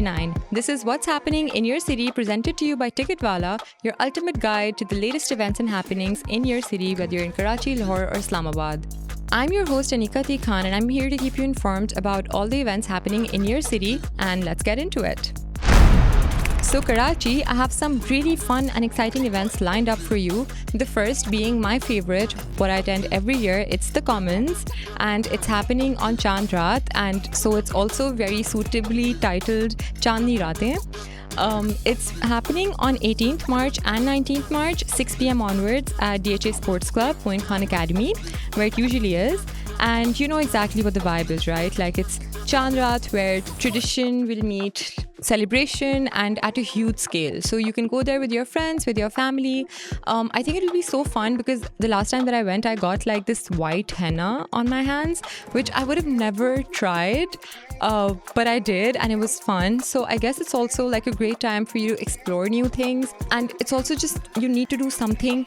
99. This is what's happening in your city, presented to you by Ticketwala, your ultimate guide to the latest events and happenings in your city, whether you're in Karachi, Lahore, or Islamabad. I'm your host Aniqa and I'm here to keep you informed about all the events happening in your city, and let's get into it. So Karachi, I have some really fun and exciting events lined up for you. The first being my favorite, what I attend every year. It's the Commons, and it's happening on Chand Raat, and so it's also very suitably titled Chandni Raatein. It's happening on 18th March and 19th March, 6 p.m. onwards at DHA Sports Club, Moin Khan Academy, where it usually is. And you know exactly what the vibe is, right? Like, it's Chand Raat, where tradition will meet celebration and at a huge scale. So you can go there with your friends, with your family. I think it'll be so fun because the last time that I went, I got like this white henna on my hands, which I would have never tried. But I did, and it was fun. So I guess it's also like a great time for you to explore new things. And it's also just, you need to do something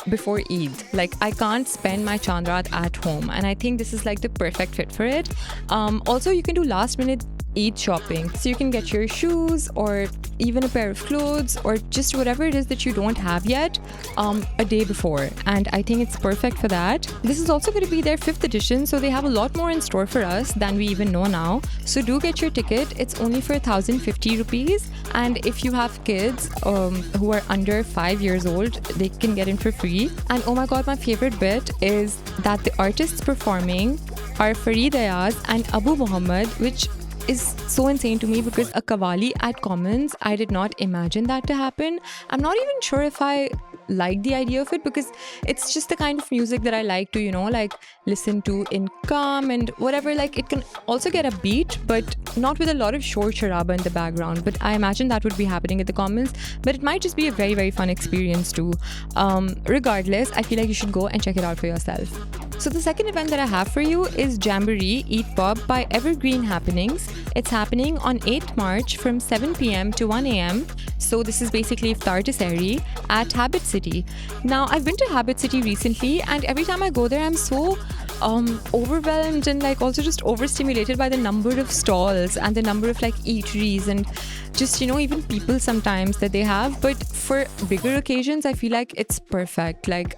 before Eid. Like, I can't spend my Chand Raat at home, and I think this is like the perfect fit for it. Also, you can do last minute Eid shopping. So you can get your shoes or even a pair of clothes or just whatever it is that you don't have yet a day before. And I think it's perfect for that. This is also going to be their 5th edition, so they have a lot more in store for us than we even know now. So do get your ticket. It's only for 1,050 rupees. And if you have kids who are under 5 years old, they can get in for free. And oh my god, my favorite bit is that the artists performing are Fareed Ayaz and Abu Muhammad, which is so insane to me because a Qawwali at Commons, I did not imagine that to happen. I'm not even sure if I like the idea of it because it's just the kind of music that I like to, you know, like listen to in calm and whatever. Like, it can also get a beat, but not with a lot of shor sharaba in the background. But I imagine that would be happening at the Commons, but it might just be a very, very fun experience too. Regardless, I feel like you should go and check it out for yourself. So the second event that I have for you is Jamboree Eat Pub by Evergreen Happenings. It's happening on 8th March from 7 p.m. to 1 a.m. So this is basically iftar to sehri at Habit City. Now, I've been to Habit City recently, and every time I go there, I'm so overwhelmed and like also just overstimulated by the number of stalls and the number of like eateries and just, you know, even people sometimes that they have. But for bigger occasions, I feel like it's perfect. Like,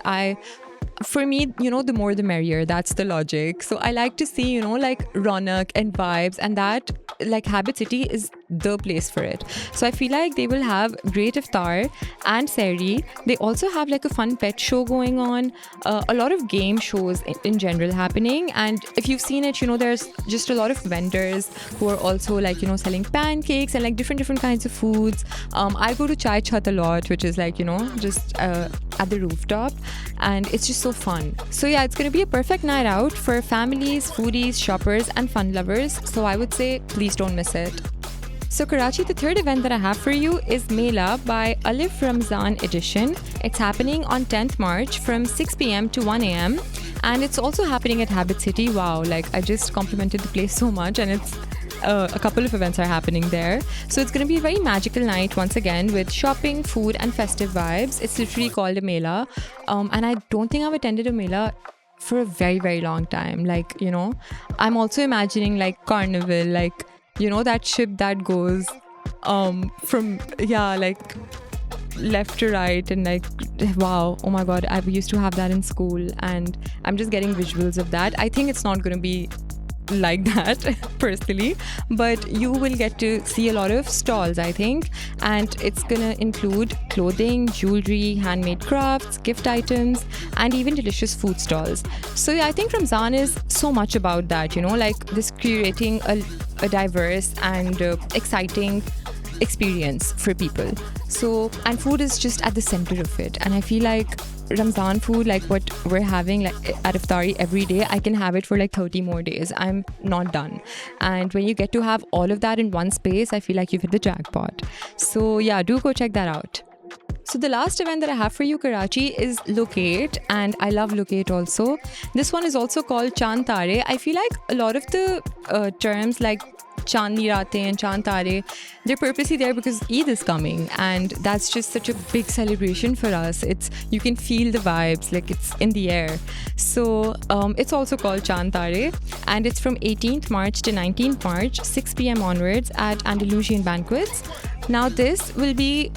for me, you know, the more the merrier. That's the logic. So I like to see, you know, like Ronak and vibes, and that, like, Habit City is the place for it. So I feel like they will have great iftar and sehri. They also have like a fun pet show going on, a lot of game shows in general happening. And if you've seen it, you know, there's just a lot of vendors who are also like, you know, selling pancakes and like different kinds of foods. I go to Chai Chat a lot, which is like, you know, just at the rooftop, and it's just so fun. So yeah, it's going to be a perfect night out for families, foodies, shoppers, and fun lovers. So I would say please don't miss it. So Karachi, the third event that I have for you is Mela by Alif Ramzan Edition. It's happening on 10th March from 6 p.m. to 1 a.m. And it's also happening at Habit City. Wow, like, I just complimented the place so much, and it's a couple of events are happening there. So it's going to be a very magical night once again with shopping, food, and festive vibes. It's literally called a Mela. And I don't think I've attended a Mela for a very, very long time. Like, you know, I'm also imagining like carnival, like, you know, that ship that goes from, yeah, like left to right, and like, wow, oh my god, I used to have that in school, and I'm just getting visuals of that. I think it's not going to be like that personally, but you will get to see a lot of stalls, I think, and it's gonna include clothing, jewelry, handmade crafts, gift items, and even delicious food stalls. So yeah, I think Ramzan is so much about that, you know, like this curating a diverse and exciting experience for people. So, and food is just at the center of it, and I feel like Ramzan food, like what we're having like at iftari every day, I can have it for like 30 more days. I'm not done. And when you get to have all of that in one space, I feel like you've hit the jackpot. So yeah, do go check that out. So the last event that I have for you, Karachi, is Locate, and I love Locate also. This one is also called Chand Tare. I feel like a lot of the terms like Chandni Raatein and Chand Tare, they're purposely there because Eid is coming, and that's just such a big celebration for us. You can feel the vibes, like it's in the air. So it's also called Chand Tare, and it's from 18th March to 19th March, 6 p.m. onwards at Andalusian Banquets. Now this will be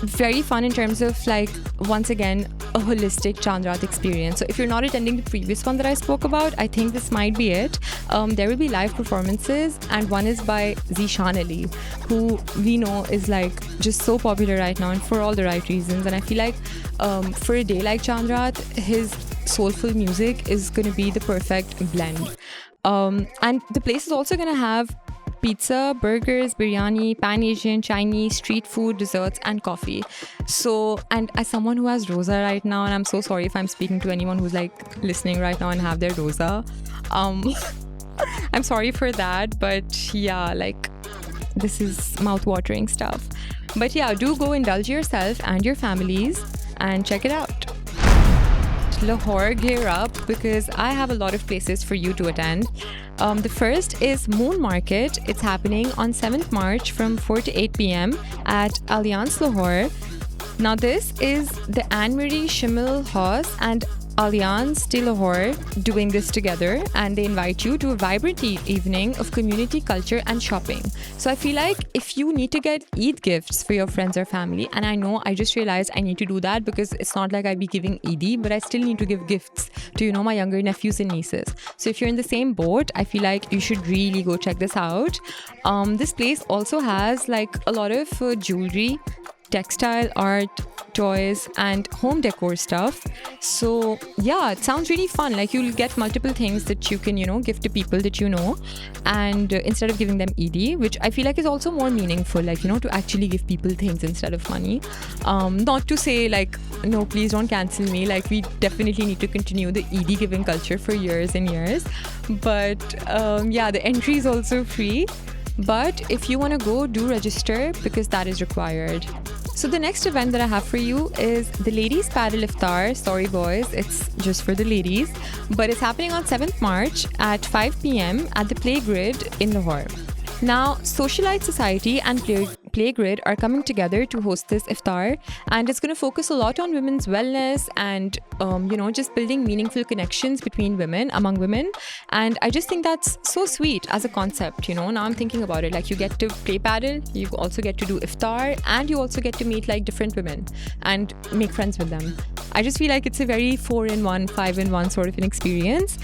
very fun in terms of, like, once again, a holistic Chandrat experience. So if you're not attending the previous one that I spoke about, I think this might be it. There will be live performances, and one is by Zishan Ali, who we know is like just so popular right now and for all the right reasons. And I feel like for a day like Chandrat, his soulful music is going to be the perfect blend. And the place is also going to have pizza, burgers, biryani, Pan Asian, Chinese, street food, desserts, and coffee. So, and as someone who has roza right now, and I'm so sorry if I'm speaking to anyone who's like listening right now and have their roza, I'm sorry for that, but yeah, like, this is mouth-watering stuff. But yeah, do go indulge yourself and your families and check it out. Lahore, gear up, because I have a lot of places for you to attend. The first is Moon Market. It's happening on 7th March from 4 to 8 p.m. at Allianz Lahore. Now this is the Anne-Marie Schimmel Haus and Allianz de Lahore doing this together, and they invite you to a vibrant evening of community, culture and shopping. So I feel like if you need to get Eid gifts for your friends or family, and I know I just realized I need to do that because it's not like I'd be giving Eid, but I still need to give gifts to, my younger nephews and nieces. So if you're in the same boat, I feel like you should really go check this out. This place also has like a lot of jewelry, textile, art, toys and home decor stuff. So yeah, it sounds really fun. Like, you'll get multiple things that you can, gift to people that you know, and instead of giving them ED, which I feel like is also more meaningful, like, to actually give people things instead of money. Not to say like, no, please don't cancel me, like, we definitely need to continue the ED giving culture for years and years, but yeah, the entry is also free. But if you want to go, do register because that is required. So the next event that I have for you is the Ladies Paddle Iftar. Sorry boys, it's just for the ladies. But it's happening on 7th March at 5 p.m. at the Playgrid in Lahore. Now, Socialite Society and Playgrid are coming together to host this iftar, and it's going to focus a lot on women's wellness and just building meaningful connections between women, among women. And I just think that's so sweet as a concept. Now I'm thinking about it, like, you get to play paddle, you also get to do iftar, and you also get to meet like different women and make friends with them. I just feel like it's a very 4-in-1, 5-in-1 sort of an experience.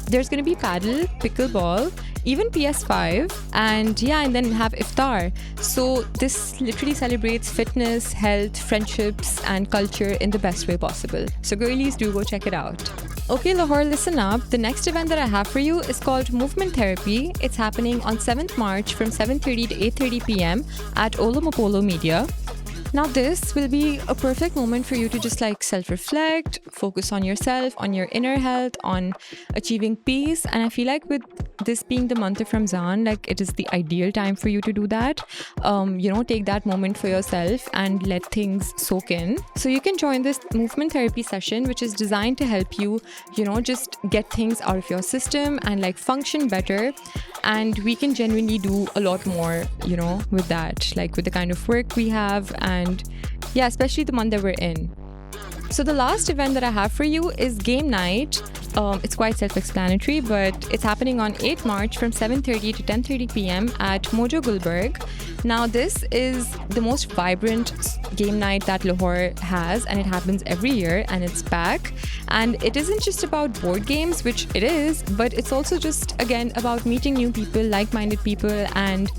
There's going to be paddle, pickleball, even PS5, and then have iftar. So this literally celebrates fitness, health, friendships and culture in the best way possible. So girlies, do go check it out. Okay Lahore, listen up. The next event that I have for you is called Movement Therapy. It's happening on 7th March from 7:30 to 8:30 p.m. at Olomopolo Media. Now this will be a perfect moment for you to just like self-reflect, focus on yourself, on your inner health, on achieving peace. And I feel like with this being the month of Ramzan, like, it is the ideal time for you to do that. Take that moment for yourself and let things soak in. So you can join this movement therapy session, which is designed to help you, just get things out of your system and like function better. And we can genuinely do a lot more, with that, like with the kind of work we have, and yeah, especially the month that we're in. So the last event that I have for you is Game Night. It's quite self-explanatory, but it's happening on 8th March from 7:30 to 10:30 p.m. at Mojo Gulberg. Now this is the most vibrant game night that Lahore has, and it happens every year, and it's back. And it isn't just about board games, which it is, but it's also just, again, about meeting new people, like-minded people, and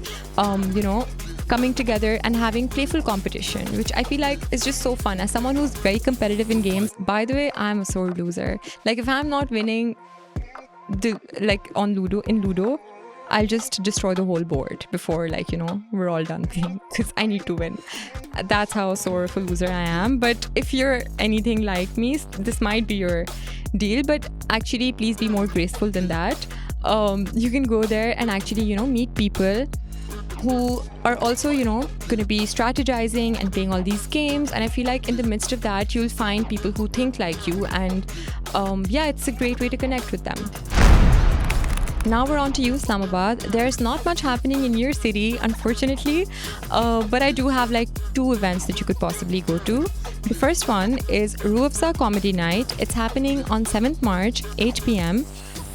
coming together and having playful competition, which I feel like is just so fun. As someone who's very competitive in games, by the way, I'm a sore loser. Like, if I'm not winning in Ludo, I'll just destroy the whole board before we're all done playing, because I need to win. That's how sore of a loser I am. But if you're anything like me, this might be your deal, but actually please be more graceful than that. You can go there and actually meet people who are also, going to be strategizing and playing all these games. And I feel like in the midst of that, you'll find people who think like you. And it's a great way to connect with them. Now we're on to you, Islamabad. There's not much happening in your city, unfortunately, but I do have like 2 events that you could possibly go to. The first one is Ruafza Comedy Night. It's happening on 7th March, 8 p.m.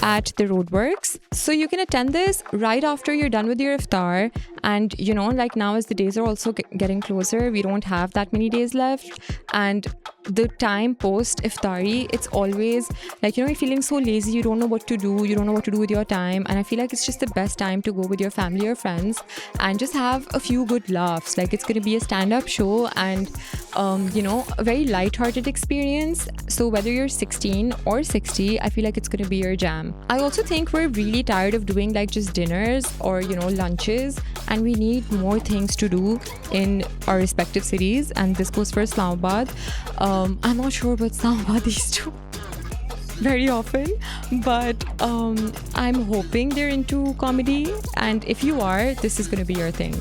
at the Roadworks. So you can attend this right after you're done with your iftar. And, you know, like now as the days are also getting closer, we don't have that many days left. And the time post iftari, it's always like, you know, you're feeling so lazy, you don't know what to do, you don't know what to do with your time. And I feel like it's just the best time to go with your family or friends and just have a few good laughs. Like, it's going to be a stand-up show and, you know, a very light-hearted experience. So whether you're 16 or 60, I feel like it's going to be your jam. I also think we're really tired of doing like just dinners or, you know, lunches, and we need more things to do in our respective cities. And this goes for Islamabad. I'm not sure about Islamabad these two very often, but I'm hoping they're into comedy, and if you are, this is going to be your thing.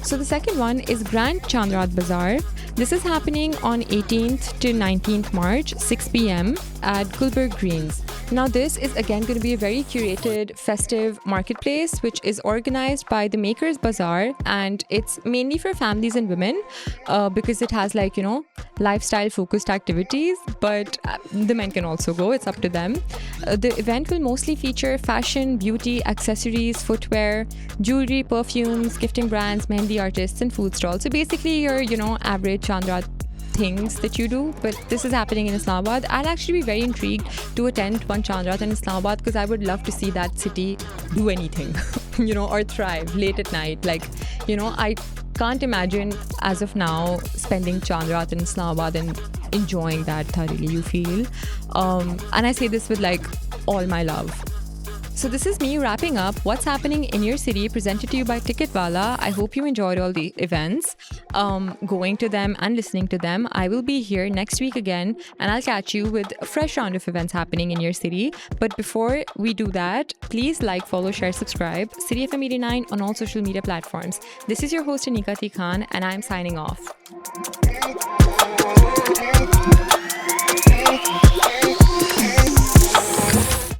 So the second one is Grand Chandrat Bazaar. This is happening on 18th to 19th March, 6 p.m. at Gulberg Greens. Now this is again going to be a very curated festive marketplace which is organized by the Makers Bazaar, and it's mainly for families and women because it has like, you know, lifestyle focused activities, but the men can also go, it's up to them. The event will mostly feature fashion, beauty, accessories, footwear, jewelry, perfumes, gifting brands, mehndi artists and food stalls. So basically your, you know, average Chandrat things that you do, but this is happening in Islamabad. I'll actually be very intrigued to attend one Chandrat in Islamabad because I would love to see that city do anything, you know, or thrive late at night. Like, you know, I can't imagine as of now spending Chandrat in Islamabad and enjoying that thoroughly, you feel. And I say this with like all my love. So this is me wrapping up what's happening in your city, presented to you by Ticketwala. I hope you enjoyed all the events, going to them and listening to them. I will be here next week again, and I'll catch you with a fresh round of events happening in your city. But before we do that, please like, follow, share, subscribe City FM 89 on all social media platforms. This is your host Aniqa and I'm signing off.